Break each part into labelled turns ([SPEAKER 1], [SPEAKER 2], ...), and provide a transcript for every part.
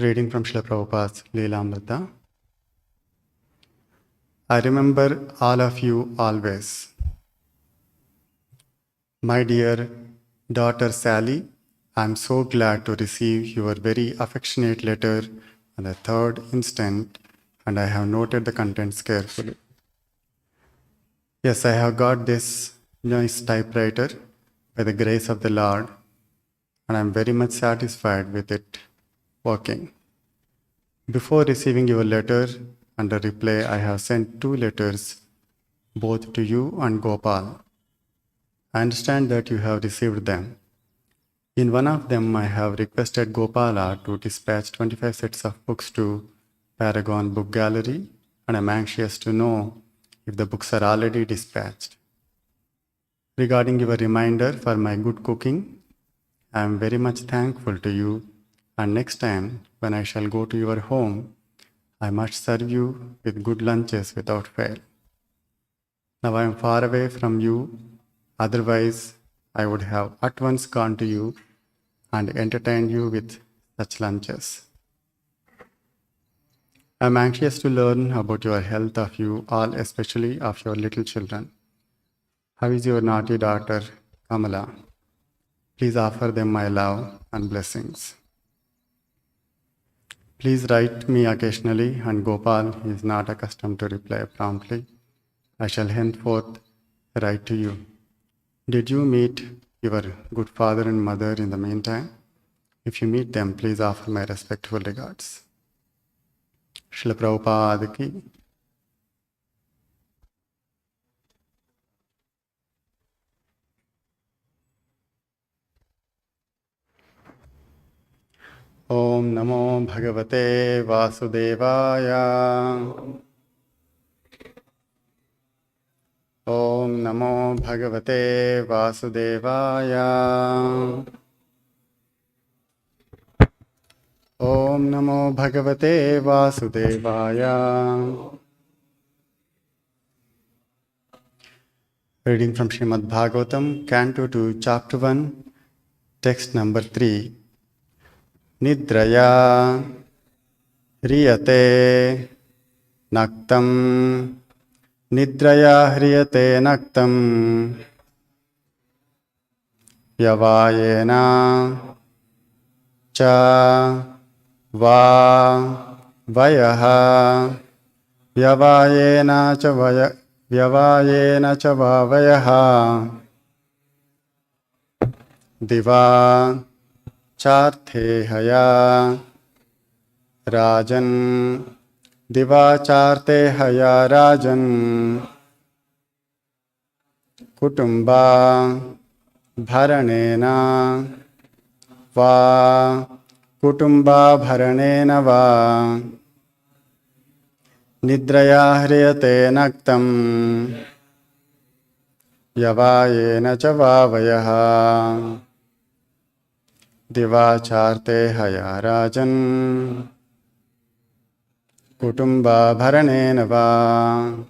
[SPEAKER 1] Reading from Srila Prabhupada's Leelamrita. I remember all of you always. My dear daughter Sally, I am so glad to receive your very affectionate letter on the 3rd instant, and I have noted the contents carefully. Yes, I have got this nice typewriter by the grace of the Lord, and I am very much satisfied with it working. Before receiving your letter and the reply, I have sent 2 letters, both to you and Gopal. I understand that you have received them. In one of them, I have requested Gopala to dispatch 25 sets of books to Paragon Book Gallery, and I am anxious to know if the books are already dispatched. Regarding your reminder for my good cooking, I am very much thankful to you, and next time when I shall go to your home, I must serve you with good lunches without fail. Now I am far away from you, otherwise I would have at once gone to you and entertained you with such lunches. I am anxious to learn about your health of you all, especially of your little children. How is your naughty daughter, Kamala? Please offer them my love and blessings. Please write me occasionally, and Gopal is not accustomed to reply promptly. I shall henceforth write to you. Did you meet your good father and mother in the meantime? If you meet them, please offer my respectful regards. Srila Prabhupada ki. Om Namo Bhagavate Vasudevaya. Om Namo Bhagavate Vasudevaya. Om Namo Bhagavate Vasudevaya. Reading from Srimad Bhagavatam, Canto 2, Chapter 1, Text number 3. Nidraya Hriyate Naktam. Nidraya Hriyate Naktam. Vyavayena Cha Va Vayaha. Vyavayena cha Vavayaha. Diva Charte Haya Rajan. Diva Charte Haya Rajan. Kutumba Bharanena Va. Kutumba Bharanena Va. Nidraya Hriyate Naktam. Yavayena cha Vavayaha. Divacharte Haya Rajan. Kutumba Bharanena Va.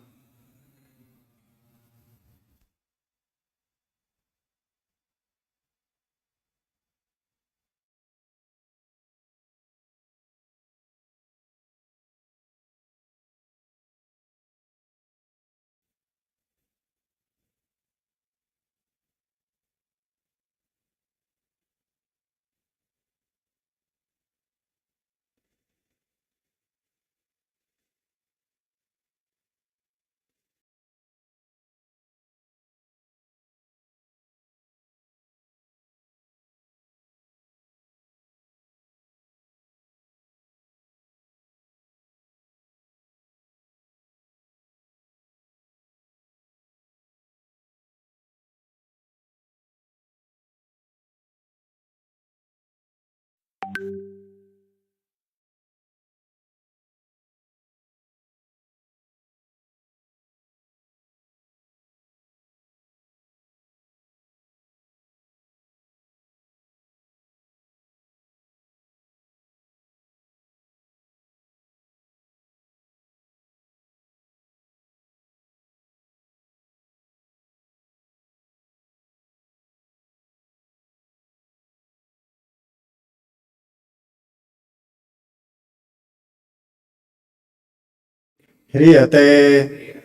[SPEAKER 1] hriyate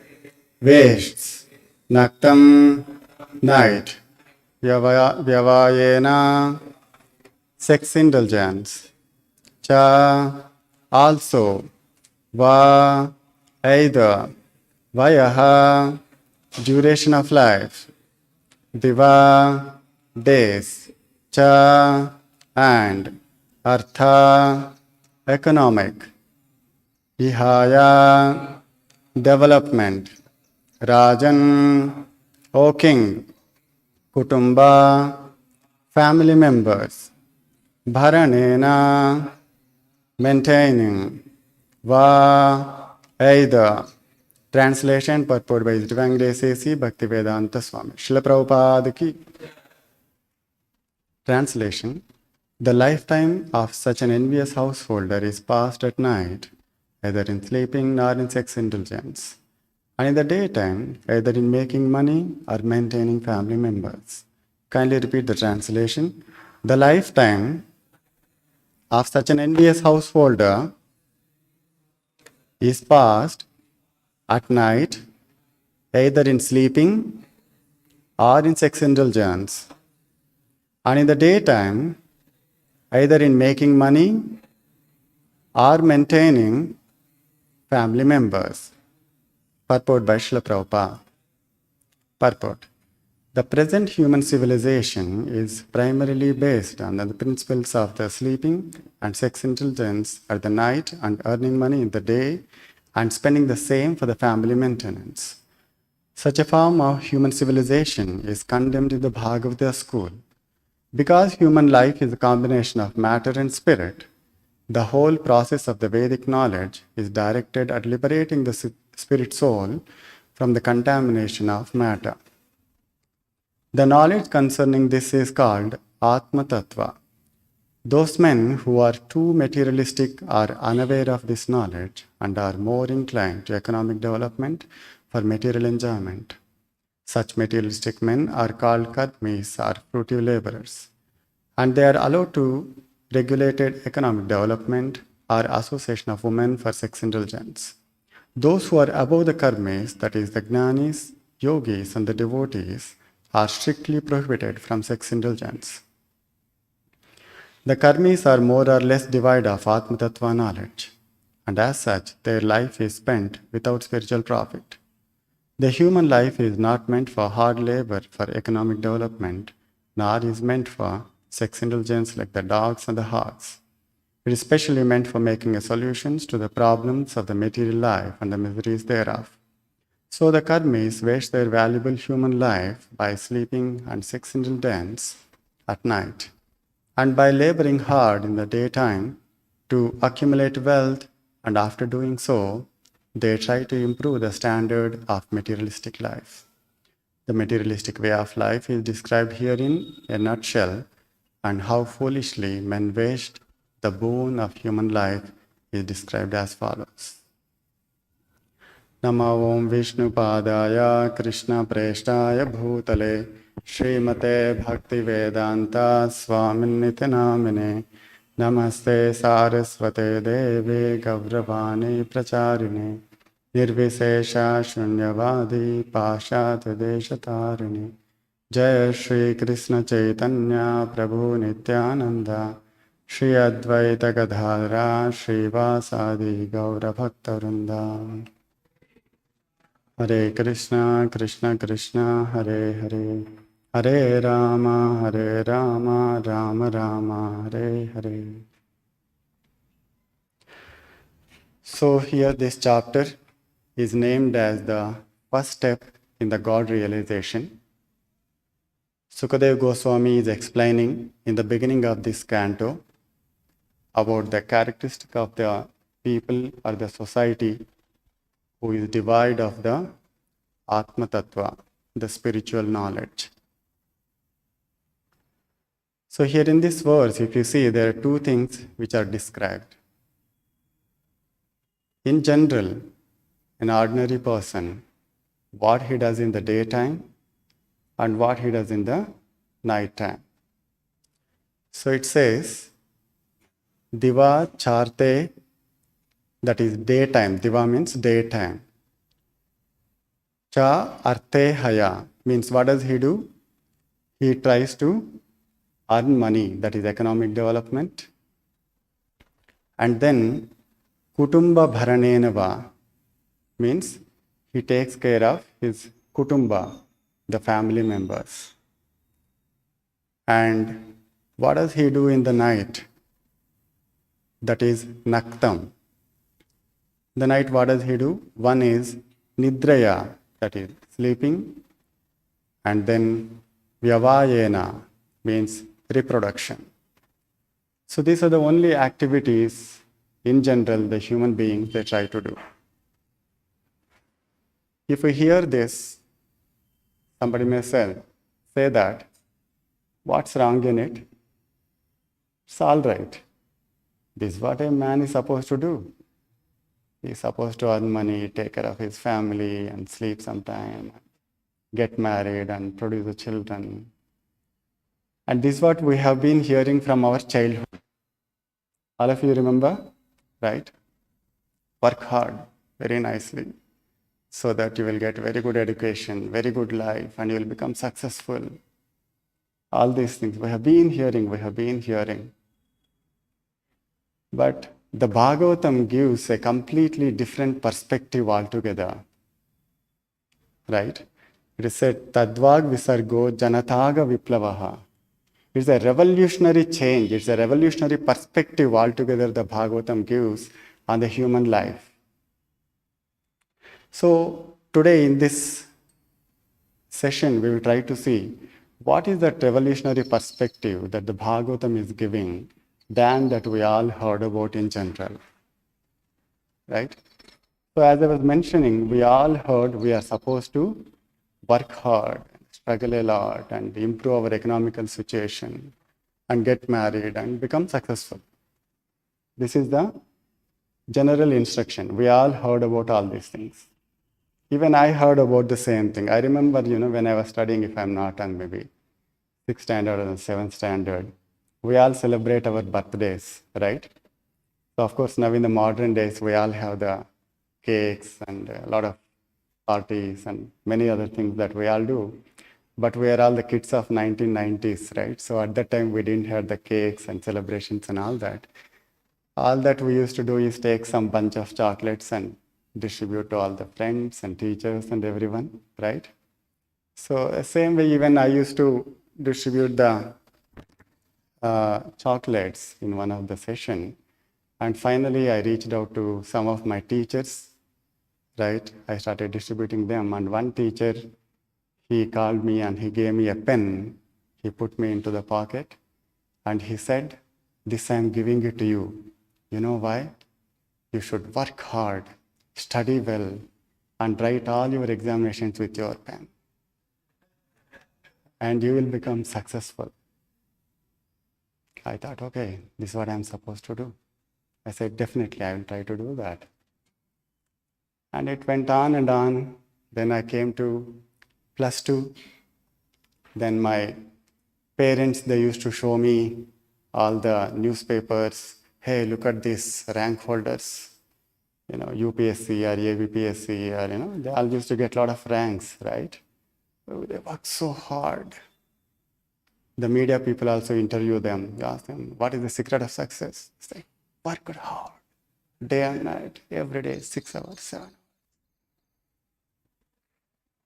[SPEAKER 1] wastes, naktam night, vyavayena sex indulgence, cha also, va either, vayaha duration of life, diva days, cha and, artha economic, ihaya development, rajan O king, kutumba family members, bharanena maintaining, va either. Translation purport by Yagneswara Bhaktivedanta Swamy. Srila Prabhupada ki. Translation. The lifetime of such an envious householder is passed at night, either in sleeping nor in sex indulgence, and in the daytime, either in making money or maintaining family members. Kindly repeat the translation. The lifetime of such an envious householder is passed at night, either in sleeping or in sex indulgence, and in the daytime, either in making money or maintaining family members. Purport by Srila Prabhupada. Purport. The present human civilization is primarily based on the principles of the sleeping and sex indulgence at the night and earning money in the day and spending the same for the family maintenance. Such a form of human civilization is condemned in the Bhagavata school. Because human life is a combination of matter and spirit, the whole process of the Vedic knowledge is directed at liberating the spirit soul from the contamination of matter. The knowledge concerning this is called Atma Tattva. Those men who are too materialistic are unaware of this knowledge and are more inclined to economic development for material enjoyment. Such materialistic men are called karmis or fruitive laborers, and they are allowed to regulated economic development or association of women for sex indulgence. Those who are above the karmis, that is the jnanis, yogis, and the devotees, are strictly prohibited from sex indulgence. The karmis are more or less devoid of Atma Tattva knowledge, and as such, their life is spent without spiritual profit. The human life is not meant for hard labor for economic development, nor is meant for sex indulgence like the dogs and the hogs. It is specially meant for making solutions to the problems of the material life and the miseries thereof. So the karmis waste their valuable human life by sleeping and sex indulgence at night, and by laboring hard in the daytime to accumulate wealth, and after doing so, they try to improve the standard of materialistic life. The materialistic way of life is described here in a nutshell, and how foolishly men waste the boon of human life is described as follows. Namo Om Vishnu Padaya Krishna Preshtaya Bhutale Srimate Bhakti Vedanta Swaminiti Namine Namaste Saraswate Devi Gauravani Pracharine Nirvisesha Shunyavadi Pashat Deshatarine Jai Shri Krishna Chaitanya Prabhu Nityananda Shri Advaita Gadadhara Shri Vasadi Gaura Bhaktarunda. Hare Krishna, Krishna Krishna, Hare Hare, Hare Rama, Rama Rama, Hare Hare. So here this chapter is named as the first step in the God realization. Sukadeva Goswami is explaining in the beginning of this canto about the characteristic of the people or the society who is devoid of the Atma Tattva, the spiritual knowledge. So here in this verse, if you see, there are two things which are described. In general, an ordinary person, what he does in the daytime and what he does in the night time. So it says, Diva charte that is daytime. Diva means daytime. Cha arte haya means what does he do? He tries to earn money, that is economic development. And then kutumba bharanenava means he takes care of his kutumba, the family members. And what does he do in the night? That is naktam. The night, what does he do? One is nidraya, that is sleeping, and then vyavayena means reproduction. So these are the only activities in general the human beings they try to do. If we hear this, somebody may say that, what's wrong in it? It's all right. This is what a man is supposed to do. He's supposed to earn money, take care of his family, and sleep sometime, get married, and produce the children. And this is what we have been hearing from our childhood. All of you remember, right? Work hard, very nicely, so that you will get very good education, very good life, and you will become successful. All these things we have been hearing. But the Bhagavatam gives a completely different perspective altogether. Right? It is said, Tadvag Visargo Janataga Viplavaha. It's a revolutionary change, it's a revolutionary perspective altogether the Bhagavatam gives on the human life. So today in this session we will try to see what is that revolutionary perspective that the Bhagavatam is giving than that we all heard about in general. Right? So as I was mentioning, we all heard we are supposed to work hard, struggle a lot, and improve our economical situation, and get married and become successful. This is the general instruction. We all heard about all these things. Even I heard about the same thing. I remember, when I was studying, if I'm not wrong, maybe 6th standard or 7th standard, we all celebrate our birthdays, right? So of course, now in the modern days, we all have the cakes and a lot of parties and many other things that we all do. But we are all the kids of 1990s, right? So at that time, we didn't have the cakes and celebrations and all that. All that we used to do is take some bunch of chocolates and distribute to all the friends and teachers and everyone, right? So same way, even I used to distribute the chocolates in one of the session. And finally, I reached out to some of my teachers, right? I started distributing them. And one teacher, he called me and he gave me a pen. He put me into the pocket and he said, this I'm giving it to you. You know why? You should work hard, study well, and write all your examinations with your pen. And you will become successful. I thought, okay, this is what I'm supposed to do. I said, definitely, I will try to do that. And it went on and on. Then I came to +2. Then my parents, they used to show me all the newspapers. Hey, look at these rank holders, UPSC or ABPSC, or, they all used to get a lot of ranks, right? They work so hard. The media people also interview them. You ask them, what is the secret of success? They say, work hard, day and night, every day, 6 hours, 7 hours.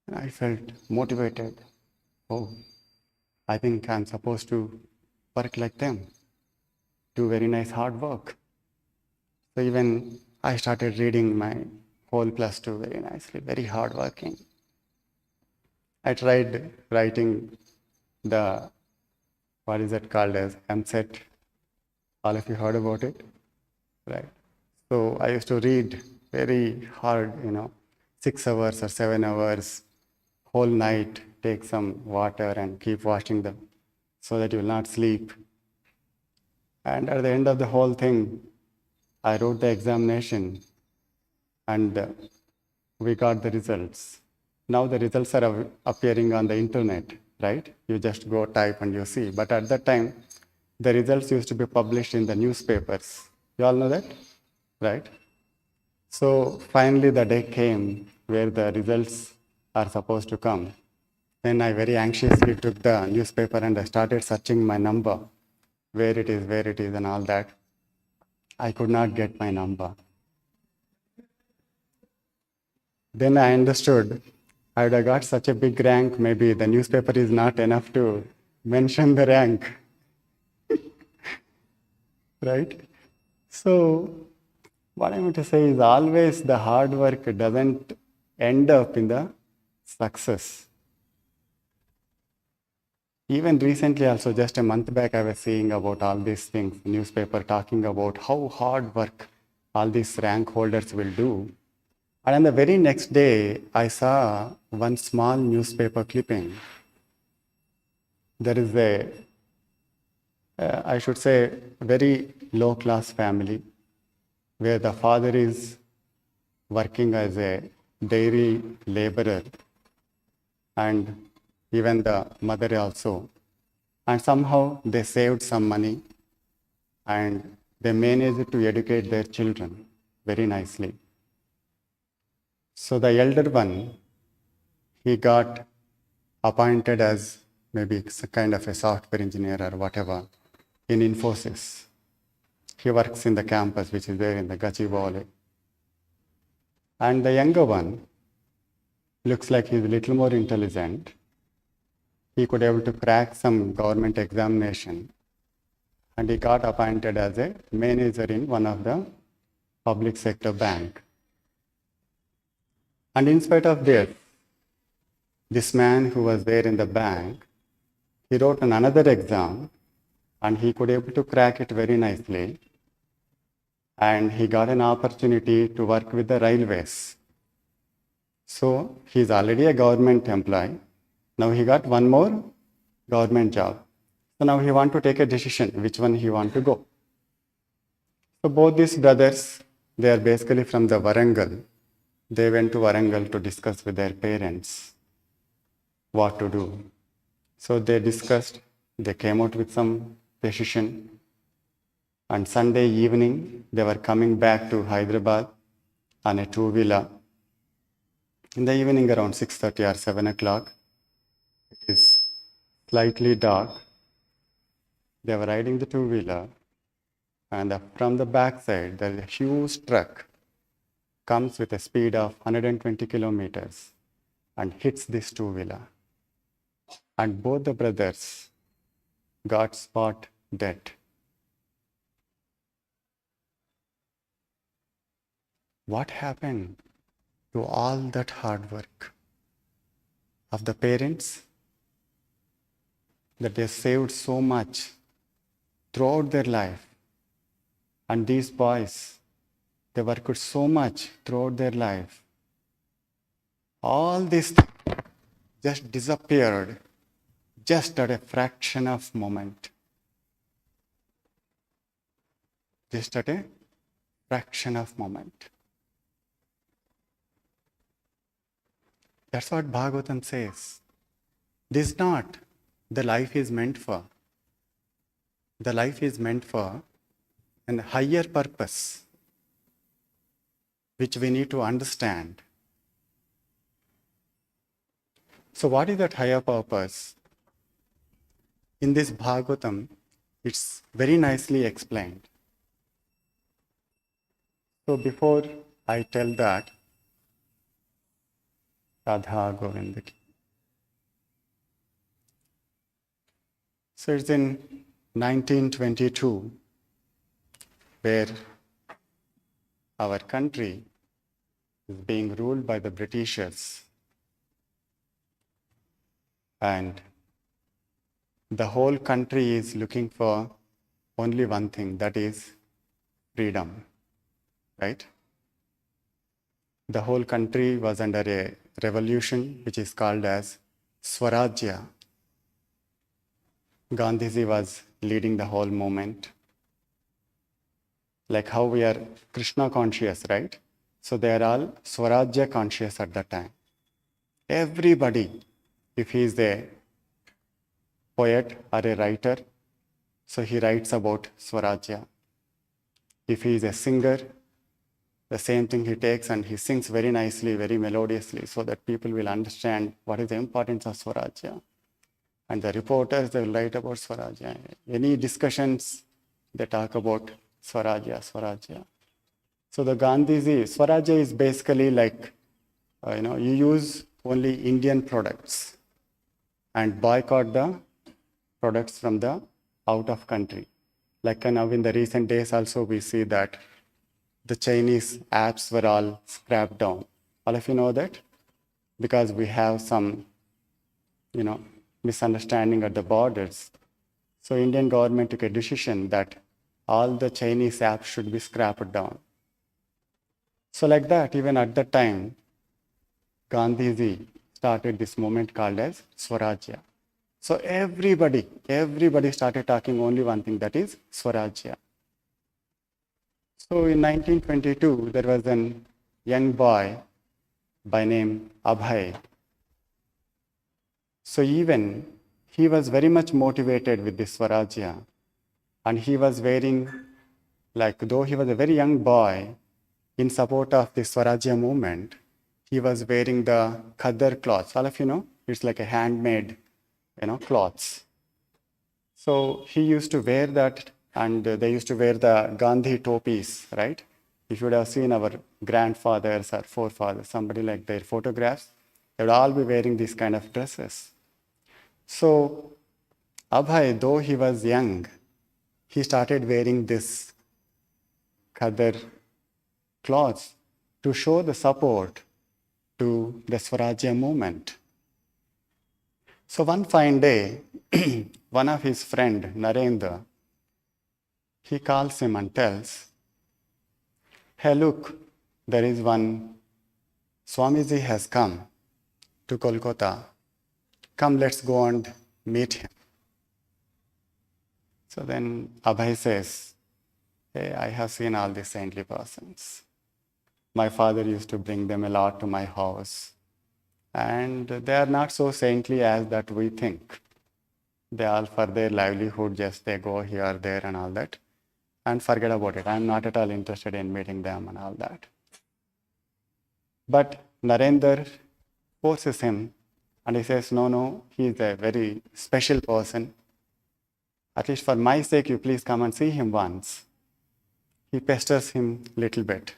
[SPEAKER 1] And I felt motivated. Oh, I think I'm supposed to work like them, do very nice hard work. So even I started reading my whole +2 very nicely, very hard working. I tried writing the, what is it called as MSET. All of you heard about it, right? So I used to read very hard, 6 hours or 7 hours, whole night, take some water and keep watching them so that you will not sleep. And at the end of the whole thing, I wrote the examination and we got the results. Now the results are appearing on the internet, right? You just go type and you see. But at that time, the results used to be published in the newspapers. You all know that, right? So finally the day came where the results are supposed to come. Then I very anxiously took the newspaper and I started searching my number, where it is, and all that. I could not get my number. Then I understood I would have got such a big rank, maybe the newspaper is not enough to mention the rank, right? So, what I want to say is always the hard work doesn't end up in the success. Even recently, also just a month back, I was seeing about all these things, newspaper talking about how hard work all these rank holders will do. And on the very next day, I saw one small newspaper clipping. There is I should say, very low class family where the father is working as a dairy laborer and even the mother also. And somehow they saved some money and they managed to educate their children very nicely. So the elder one, he got appointed as maybe a kind of a software engineer or whatever in Infosys. He works in the campus which is there in the Gachibowli. And the younger one looks like he's a little more intelligent. He could able to crack some government examination and he got appointed as a manager in one of the public sector bank. And in spite of this man who was there in the bank, he wrote another exam and he could able to crack it very nicely. And he got an opportunity to work with the railways. So he's already a government employee. Now he got one more government job. So now he want to take a decision which one he want to go. So both these brothers, they are basically from the Warangal. They went to Warangal to discuss with their parents what to do. So they discussed, they came out with some decision. And Sunday evening, they were coming back to Hyderabad on a two-wheeler. In the evening around 6:30 or 7 o'clock, it is slightly dark. They were riding the two-wheeler and from the backside, there is a huge truck comes with a speed of 120 kilometers and hits this two-wheeler. And both the brothers got spot dead. What happened to all that hard work of the parents that they saved so much throughout their life? And these boys, they worked so much throughout their life. All this just disappeared just at a fraction of moment. Just at a fraction of moment. That's what Bhagavatam says. This is not the life is meant for. The life is meant for a higher purpose, which we need to understand. So what is that higher purpose? In this Bhagavatam, it's very nicely explained. So before I tell that, Radha Govinda ki. So it's in 1922 where our country is being ruled by the Britishers. And the whole country is looking for only one thing, that is freedom, right? The whole country was under a revolution which is called as Swarajya. Gandhiji was leading the whole movement. Like how we are Krishna conscious, right? So they are all Swarajya conscious at that time. Everybody, if he is a poet or a writer, so he writes about Swarajya. If he is a singer, The same thing he takes and he sings very nicely, very melodiously, so that people will understand what is the importance of Swarajya. And the reporters, they will write about Swarajya. Any discussions, they talk about Swarajya, Swarajya. So the Gandhiji, Swarajya is basically like, you use only Indian products and boycott the products from the out of country. Like now in the recent days also we see that the Chinese apps were all scrapped down. All of you know that? Because we have some, misunderstanding at the borders. So Indian government took a decision that all the Chinese apps should be scrapped down. So like that, even at that time, Gandhiji started this movement called as Swarajya. So everybody started talking only one thing, that is Swarajya. So in 1922, there was a young boy by name Abhay. So even he was very much motivated with this Swarajya, and he was wearing, though he was a very young boy, in support of the Swarajya movement, he was wearing the khadar cloths. All of you know, it's like a handmade, cloths. So he used to wear that, and they used to wear the Gandhi topis, right? If you would have seen our grandfathers or forefathers, somebody like their photographs, they would all be wearing these kind of dresses. So Abhay, though he was young, he started wearing this khadar cloths to show the support to the Swarajya movement. So one fine day, one of his friend, Narendra, he calls him and tells, "Hey, look, there is one Swamiji has come to Kolkata. Come, let's go and meet him." So then Abhay says, "Hey, I have seen all these saintly persons. My father used to bring them a lot to my house. And they are not so saintly as that we think. They all, for their livelihood, just they go here, there, and all that. And forget about it. I'm not at all interested in meeting them and all that." But Narendra forces him, and he says, no, he is a very special person. At least for my sake, you please come and see him once. He pesters him a little bit.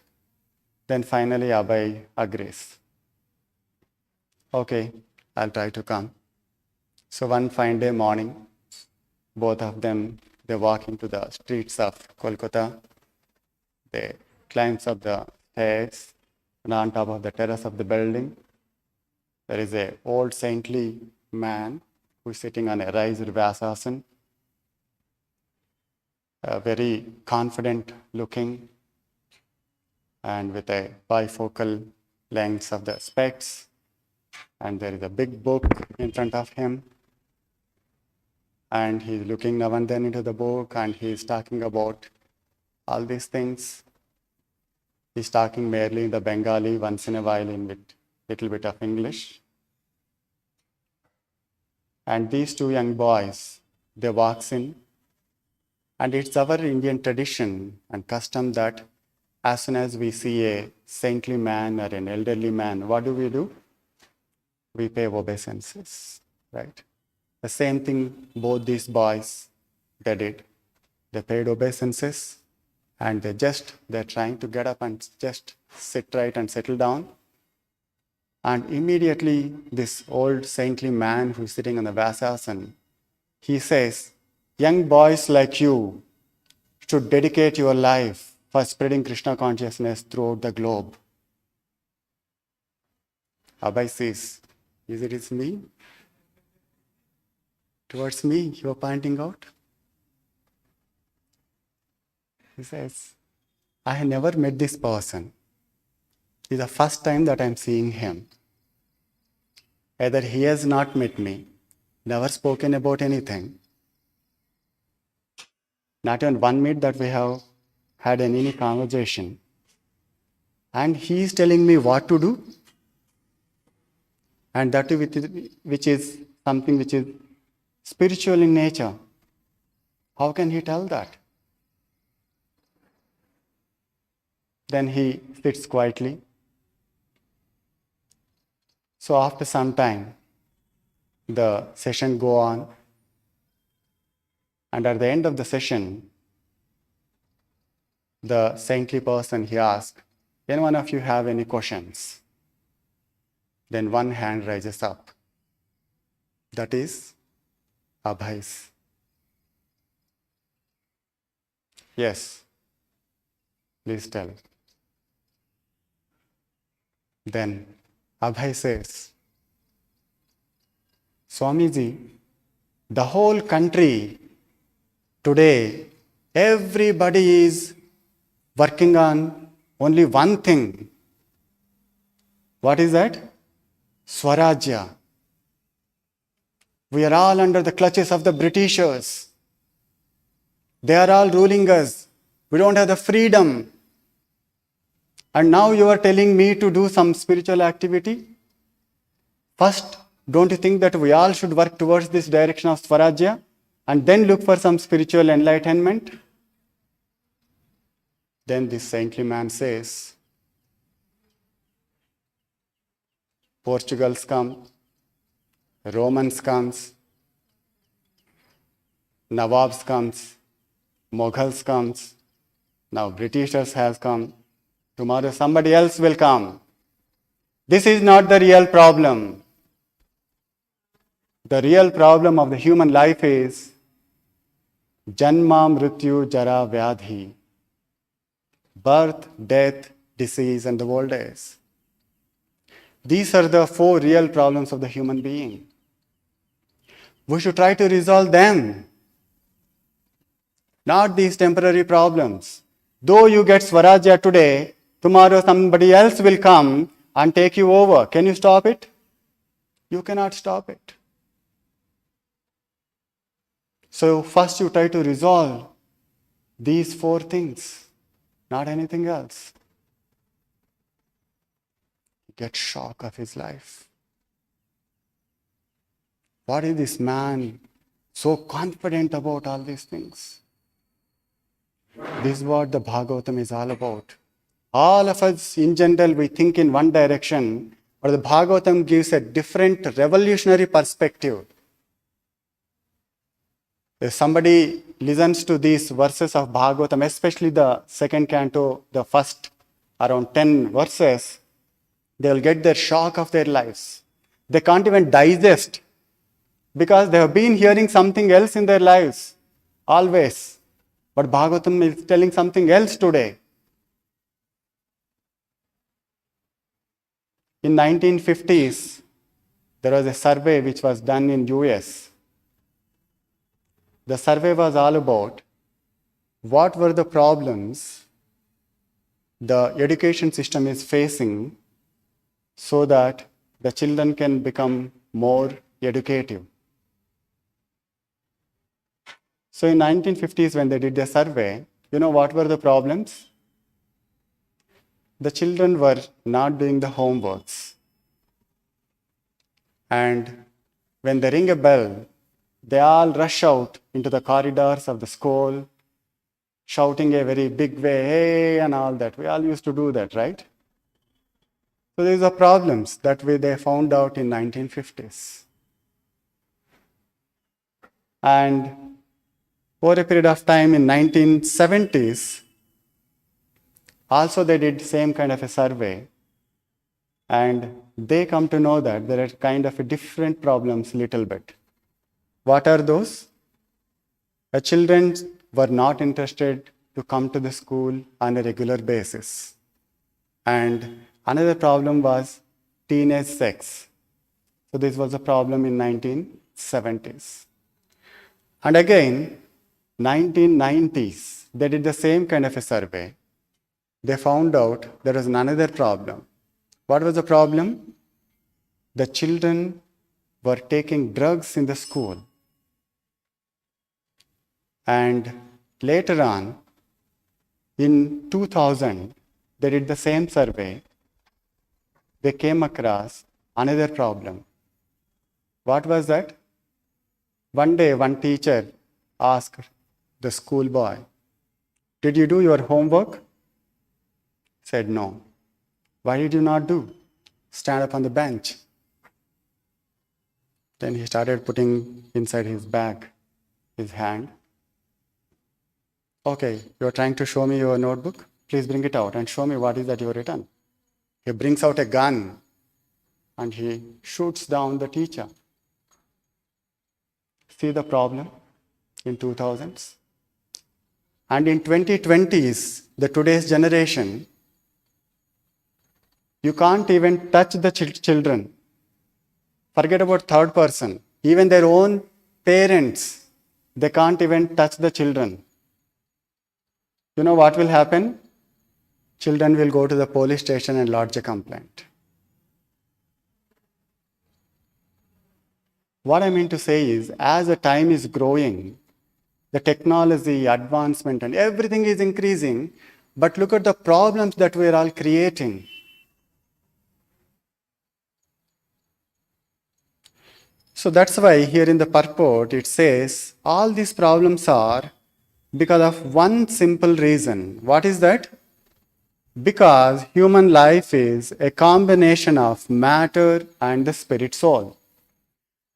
[SPEAKER 1] Then finally Abhay agrees. Okay, I'll try to come. So one fine day morning, both of them, they walk into the streets of Kolkata. They climb up the stairs, and on top of the terrace of the building, there is an old saintly man who is sitting on a raised Vyasasana, very confident looking, and with a bifocal lens of the specs. And there is a big book in front of him. And he's looking now and then into the book, and he's talking about all these things. He's talking merely in the Bengali, once in a while in with little bit of English. And these two young boys, they walks in. And it's our Indian tradition and custom that as soon as we see a saintly man or an elderly man, what do? We pay obeisances, right? The same thing both these boys, they did. They paid obeisances, and they're trying to get up and just sit right and settle down. And immediately this old saintly man who's sitting on the Vyasasana, he says, "Young boys like you should dedicate your life for spreading Krishna consciousness throughout the globe." Abhay says, "Is it me? Towards me, you are pointing out?" He says, "I have never met this person. It's the first time that I'm seeing him. Either he has not met me, never spoken about anything, not even one minute that we have had any conversation, and he is telling me what to do, and that which is something which is spiritual in nature. How can he tell that?" Then he sits quietly. So after some time, the session go on. And at the end of the session, the saintly person, he asks, any one of you have any questions? Then one hand rises up. That is Abhay's. Yes, please tell. Then Abhay says, Swamiji, the whole country today, everybody is working on only one thing. What is that? Swarajya. We are all under the clutches of the Britishers. They are all ruling us. We don't have the freedom. And now you are telling me to do some spiritual activity? First, don't you think that we all should work towards this direction of Swarajya and then look for some spiritual enlightenment? Then this saintly man says, Portugals come, Romans comes, Nawabs comes, Mughals comes, now Britishers has come, tomorrow somebody else will come. This is not the real problem. The real problem of the human life is Janma, Mrityu, Jara, Vyadhi. Birth, death, disease, and the old age. These are the 4 real problems of the human being. We should try to resolve them, not these temporary problems. Though you get Swarajya today, tomorrow somebody else will come and take you over. Can you stop it? You cannot stop it. So first you try to resolve these 4 things, not anything else. Get shock of his life. What is this man so confident about all these things? This is what the Bhagavatam is all about. All of us in general, we think in one direction, but the Bhagavatam gives a different revolutionary perspective. If somebody listens to these verses of Bhagavatam, especially the 2nd canto, the first around 10 verses, they will get their shock of their lives. They can't even digest because they have been hearing something else in their lives, always. But Bhagavatam is telling something else today. In 1950s, there was a survey which was done in US. The survey was all about what were the problems the education system is facing so that the children can become more educative. So in 1950s when they did the survey, you know what were the problems? The children were not doing the homeworks. And when they ring a bell, they all rush out into the corridors of the school, shouting a very big way, hey, and all that. We all used to do that, right? So these are problems that they found out in 1950s. And over a period of time in 1970s, also they did same kind of a survey. And they come to know that there are kind of different problems little bit. What are those? The children were not interested to come to the school on a regular basis. And another problem was teenage sex. So this was a problem in 1970s. And again, 1990s, they did the same kind of a survey. They found out there was another problem. What was the problem? The children were taking drugs in the school. And later on, in 2000, they did the same survey. They came across another problem. What was that? One day, one teacher asked the schoolboy, "Did you do your homework?" Said, no. Why did you not do? Stand up on the bench. Then he started putting inside his bag his hand. Okay, you're trying to show me your notebook? Please bring it out and show me what is that you have written. He brings out a gun and he shoots down the teacher. See the problem in 2000s? And in 2020s, the today's generation, you can't even touch the children. Forget about third person. Even their own parents, they can't even touch the children. You know what will happen? Children will go to the police station and lodge a complaint. What I mean to say is, as the time is growing, the technology, advancement, and everything is increasing, but look at the problems that we are all creating. So that's why here in the purport it says, all these problems are because of one simple reason. What is that? Because human life is a combination of matter and the spirit soul.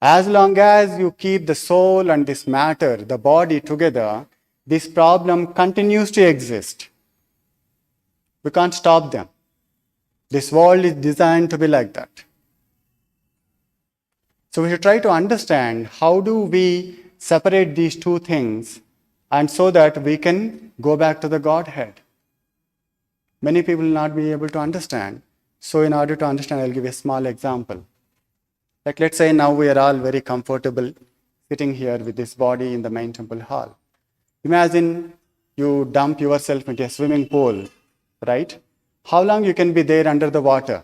[SPEAKER 1] As long as you keep the soul and this matter, the body together, this problem continues to exist. We can't stop them. This world is designed to be like that. So we should try to understand how do we separate these two things and so that we can go back to the Godhead. Many people will not be able to understand. So in order to understand, I'll give a small example. Like let's say now we are all very comfortable sitting here with this body in the main temple hall. Imagine you dump yourself into a swimming pool, right? How long you can be there under the water?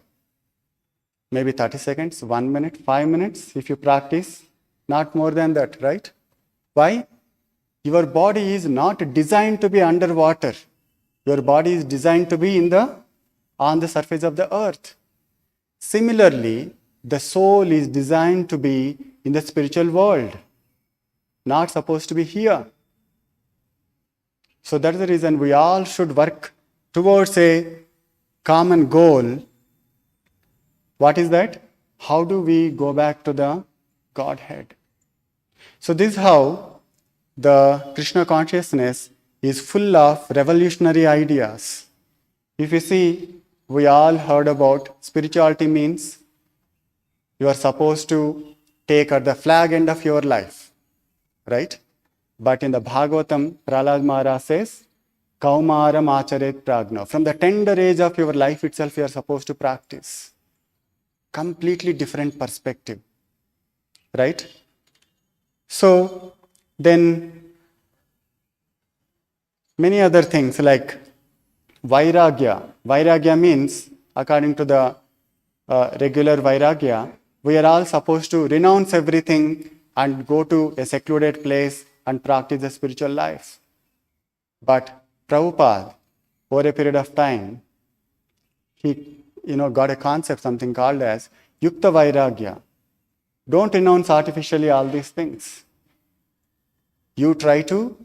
[SPEAKER 1] Maybe 30 seconds, 1 minute, 5 minutes if you practice. Not more than that, right? Why? Your body is not designed to be underwater. Your body is designed to be on the surface of the earth. Similarly, the soul is designed to be in the spiritual world, not supposed to be here. So that is the reason we all should work towards a common goal. What is that? How do we go back to the Godhead? So this is how the Krishna consciousness is full of revolutionary ideas. If you see, we all heard about spirituality means you are supposed to take at the flag end of your life, right? But in the Bhagavatam, Prahlad Maharaj says, Kaumaram acharet pragna. From the tender age of your life itself, you are supposed to practice. Completely different perspective, right? So then many other things like vairagya. Vairagya means, according to the regular vairagya, we are all supposed to renounce everything and go to a secluded place and practice the spiritual life. But Prabhupada, over a period of time, he got a concept, something called as Yukta Vairagya. Don't renounce artificially all these things. You try to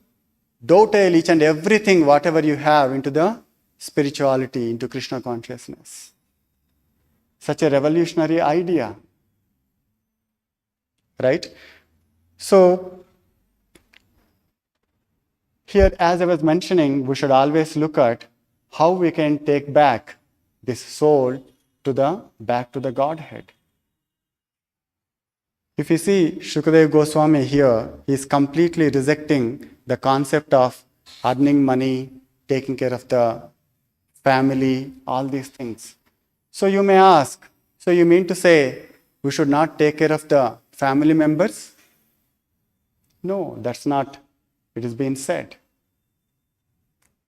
[SPEAKER 1] dovetail each and everything, whatever you have, into the spirituality, into Krishna consciousness. Such a revolutionary idea. Right? So, here, as I was mentioning, we should always look at how we can take back this soul back to the Godhead. If you see Shukadeva Goswami here, he is completely rejecting the concept of earning money, taking care of the family, all these things. So you may ask, so you mean to say we should not take care of the family members? No, that's not, it has been said.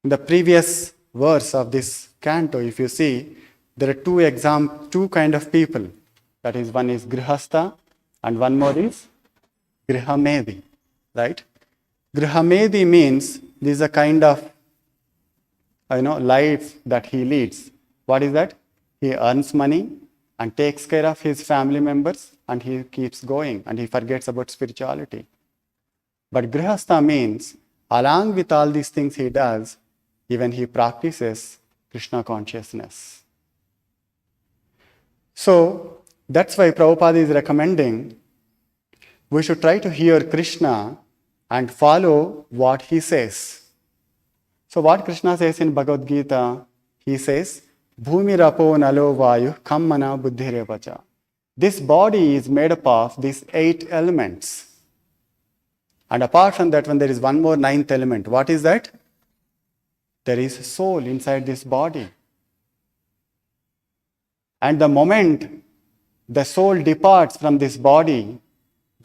[SPEAKER 1] In the previous verse of this canto, if you see, there are two kind of people. That is, one is Grihastha and one more is Grihamedi, right? Grihamedi means this is a kind of life that he leads. What is that? He earns money and takes care of his family members and he keeps going and he forgets about spirituality. But Grihastha means along with all these things he does, even he practices Krishna consciousness. So that's why Prabhupada is recommending we should try to hear Krishna and follow what he says. So what Krishna says in Bhagavad Gita, he says, Bhumi rapo nalo vayu kammana buddhirevacha. This body is made up of these 8 elements. And apart from that one, there is one more 9th element. What is that? There is soul inside this body. And the moment the soul departs from this body,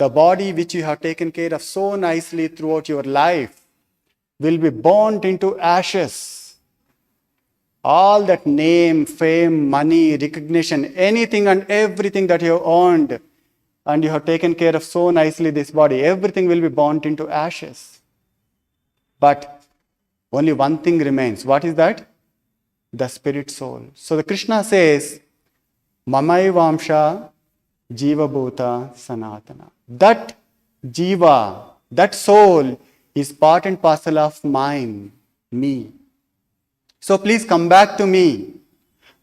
[SPEAKER 1] the body which you have taken care of so nicely throughout your life will be burnt into ashes. All that name, fame, money, recognition, anything and everything that you have earned and you have taken care of so nicely this body, everything will be burnt into ashes. But only one thing remains. What is that? The spirit soul. So the Krishna says, Mamai Vamsha Jiva Bhuta Sanatana. That Jiva, that soul is part and parcel of mine, me. So please come back to me.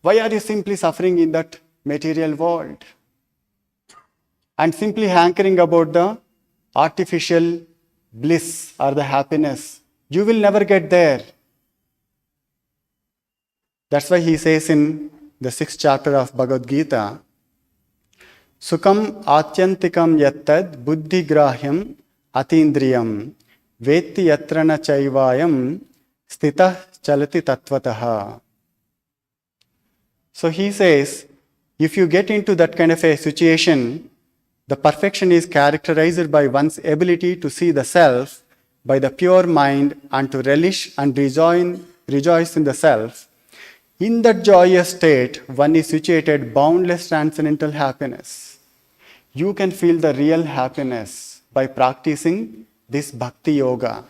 [SPEAKER 1] Why are you simply suffering in that material world? And simply hankering about the artificial bliss or the happiness. You will never get there. That's why he says in the 6th chapter of Bhagavad Gita, Sukham atyantikam yattad buddhi grahyam atindriyam vetti yatrana chaivayam stitah chalati tattvataha. So he says, if you get into that kind of a situation, the perfection is characterized by one's ability to see the self by the pure mind and to relish and rejoice in the self. In that joyous state, one is situated boundless transcendental happiness. You can feel the real happiness by practicing this bhakti yoga.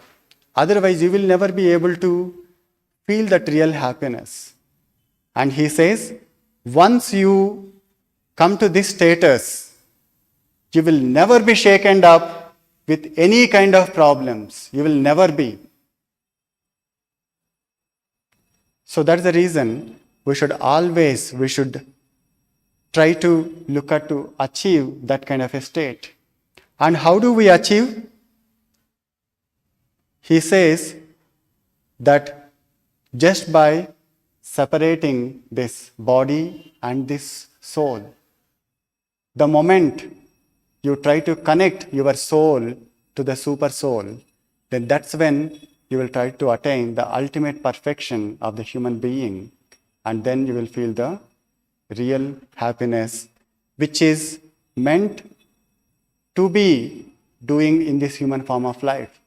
[SPEAKER 1] Otherwise, you will never be able to feel that real happiness. And he says, once you come to this status, you will never be shaken up with any kind of problems. You will never be. So that's the reason we should try to look at to achieve that kind of a state. And how do we achieve? He says that just by separating this body and this soul. The moment you try to connect your soul to the super soul, then that's when you will try to attain the ultimate perfection of the human being. And then you will feel the real happiness, which is meant to be doing in this human form of life.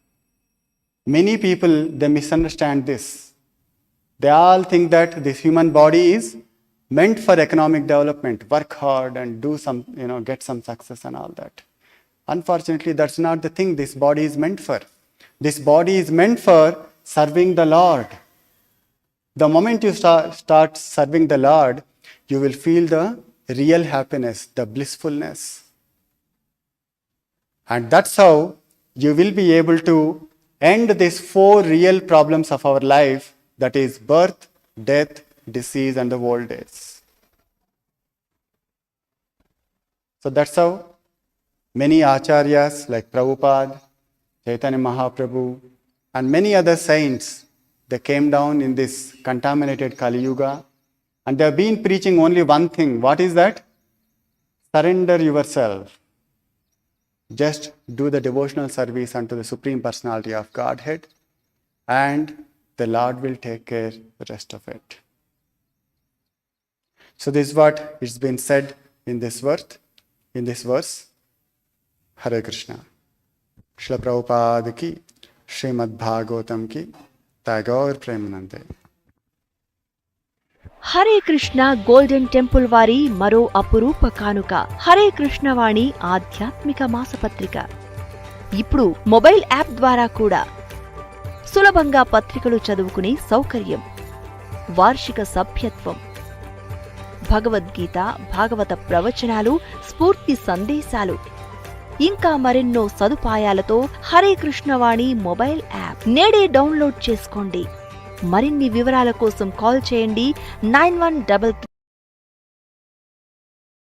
[SPEAKER 1] Many people, they misunderstand this. They all think that this human body is meant for economic development, work hard and do some, get some success and all that. Unfortunately, that's not the thing this body is meant for. This body is meant for serving the Lord. The moment you start serving the Lord, you will feel the real happiness, the blissfulness. And that's how you will be able to end these 4 real problems of our life, that is birth, death, disease, and the old age. So that's how many acharyas like Prabhupada, Chaitanya Mahaprabhu, and many other saints, they came down in this contaminated Kali Yuga, and they have been preaching only one thing. What is that? Surrender yourself. Just do the devotional service unto the Supreme Personality of Godhead, and the Lord will take care of the rest of it. So this is what it's been said in this verse. Hare Krishna. Srila Prabhupada ki, Srimad Bhagavatam ki, Tagore Premanande.
[SPEAKER 2] Hare Krishna golden temple వారి మరో అపురూప కానుక హరే కృష్ణ వాణి ఆధ్యాత్మిక మాసపత్రిక. ఇప్పుడు mobile app ద్వారా కూడా సులభంగా పత్రికలు చదువుకునే సౌకర్యం, వార్షిక సభ్యత్వం, భగవద్గీత, భాగవత ప్రవచనాలు, స్ఫూర్తి సందేశాలు, ఇంకా మరెన్నో సదుపాయాలతో హరే కృష్ణ వాణి మొబైల్ యాప్ నేడే డౌన్లోడ్ చేసుకోండి. మరిన్ని వివరాల కోసం కాల్ చేయండి 9133